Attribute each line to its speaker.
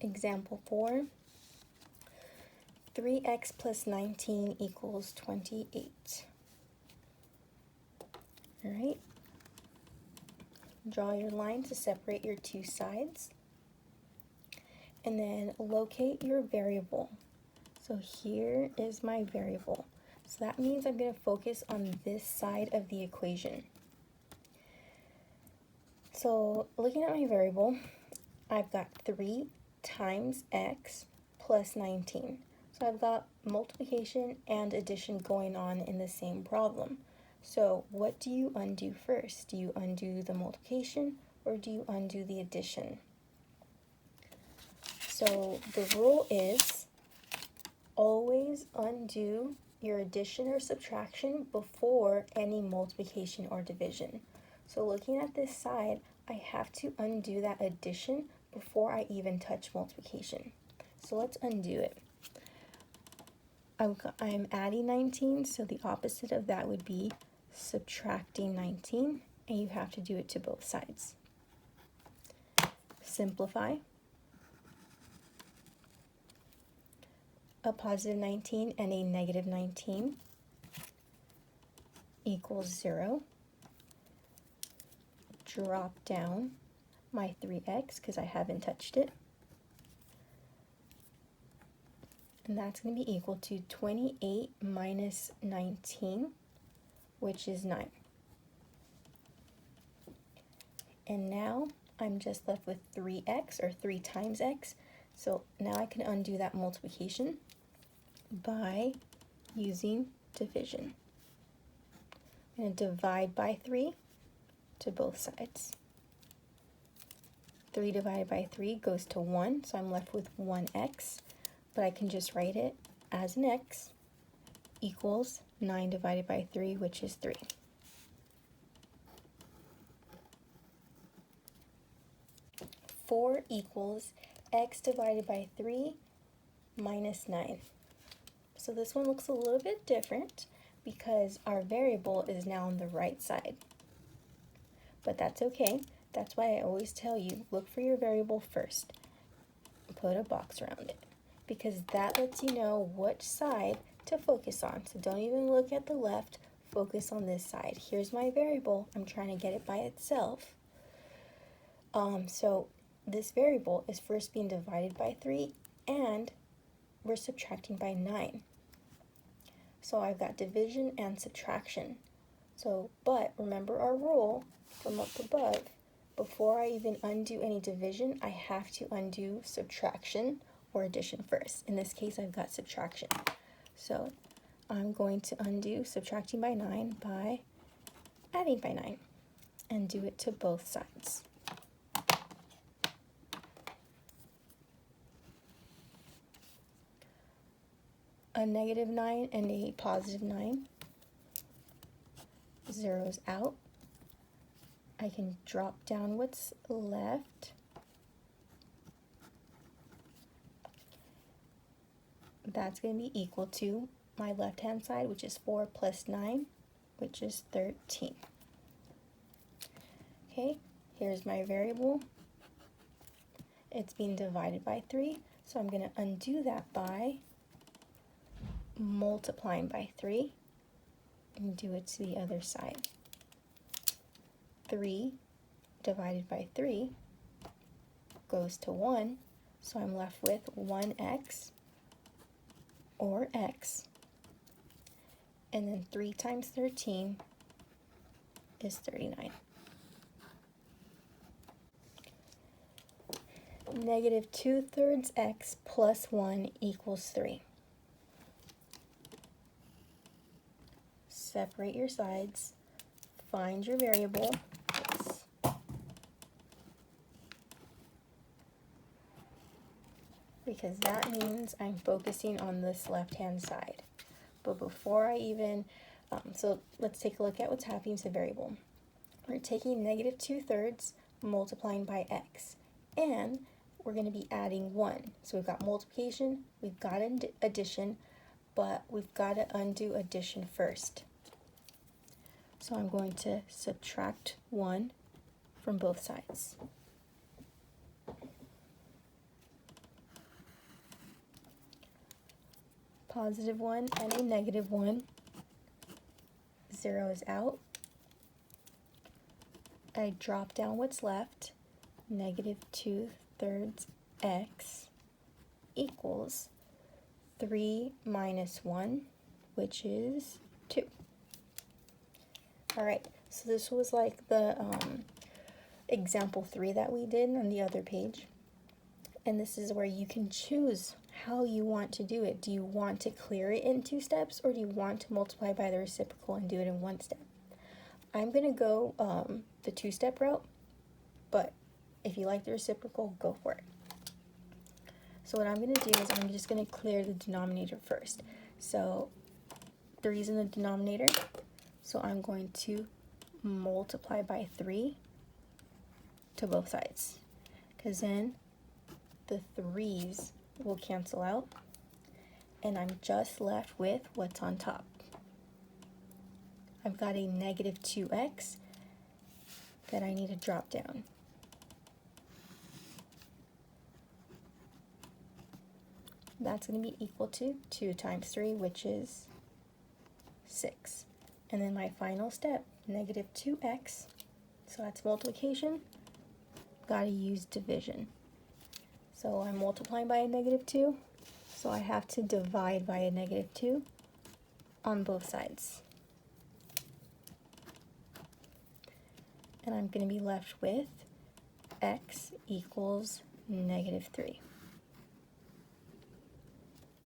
Speaker 1: Example 4, 3x plus 19 equals 28. All right. Draw your line to separate your two sides. And then locate your variable. So here is my variable. So that means I'm going to focus on this side of the equation. So looking at my variable, I've got 3 times x plus 19. So I've got multiplication and addition going on in the same problem. So what do you undo first? Do you undo the multiplication or do you undo the addition? So the rule is always undo your addition or subtraction before any multiplication or division. So looking at this side, I have to undo that addition before I even touch multiplication. So let's undo it. I'm adding 19, so the opposite of that would be subtracting 19, and you have to do it to both sides. Simplify. A positive 19 and a negative 19 equals 0. Drop down my 3x because I haven't touched it. And that's going to be equal to 28 minus 19, which is 9. And now I'm just left with 3x, or 3 times x. So now I can undo that multiplication by using division. I'm going to divide by 3 to both sides. 3 divided by 3 goes to 1, so I'm left with 1x. But I can just write it as an x equals 9 divided by 3, which is 3. Four equals x divided by 3 minus 9. So this one looks a little bit different because our variable is now on the right side. But that's okay. That's why I always tell you, look for your variable first. Put a box around it, because that lets you know which side to focus on. So don't even look at the left, focus on this side. Here's my variable, I'm trying to get it by itself. So this variable is first being divided by 3, and we're subtracting by 9. So I've got division and subtraction. So, but remember our rule from up above, before I even undo any division, I have to undo subtraction or addition first. In this case, I've got subtraction. So I'm going to undo subtracting by 9 by adding by 9 and do it to both sides. A negative 9 and a positive 9 zeros out. I can drop down what's left. That's going to be equal to my left-hand side, which is 4 plus 9, which is 13. Okay, here's my variable. It's being divided by 3, so I'm going to undo that by multiplying by 3 and do it to the other side. 3 divided by 3 goes to 1, so I'm left with 1x, or x, and then 3 times 13 is 39. Negative 2/3 x plus 1 equals 3. Separate your sides, find your variable. Because that means I'm focusing on this left-hand side. But before I even, so let's take a look at what's happening to the variable. We're taking negative 2/3, multiplying by x, and we're going to be adding 1. So we've got multiplication, we've got addition, but we've got to undo addition first. So I'm going to subtract 1 from both sides. positive 1 and a negative 1. 0 is out. I drop down what's left. Negative 2/3 x equals 3 minus 1, which is 2. Alright, so this was like the example 3 that we did on the other page. And this is where you can choose how you want to do it. Do you want to clear it in 2 steps, or do you want to multiply by the reciprocal and do it in 1 step? I'm going to go the 2-step route, but if you like the reciprocal, go for it. So what I'm going to do is I'm just going to clear the denominator first. So 3 is in the denominator, so I'm going to multiply by 3 to both sides, because then the 3's will cancel out, and I'm just left with what's on top. I've got a negative 2x that I need to drop down. That's going to be equal to 2 times 3, which is 6. And then my final step, negative 2x, so that's multiplication, got to use division. So I'm multiplying by a negative 2, so I have to divide by a negative 2 on both sides. And I'm going to be left with x equals negative 3.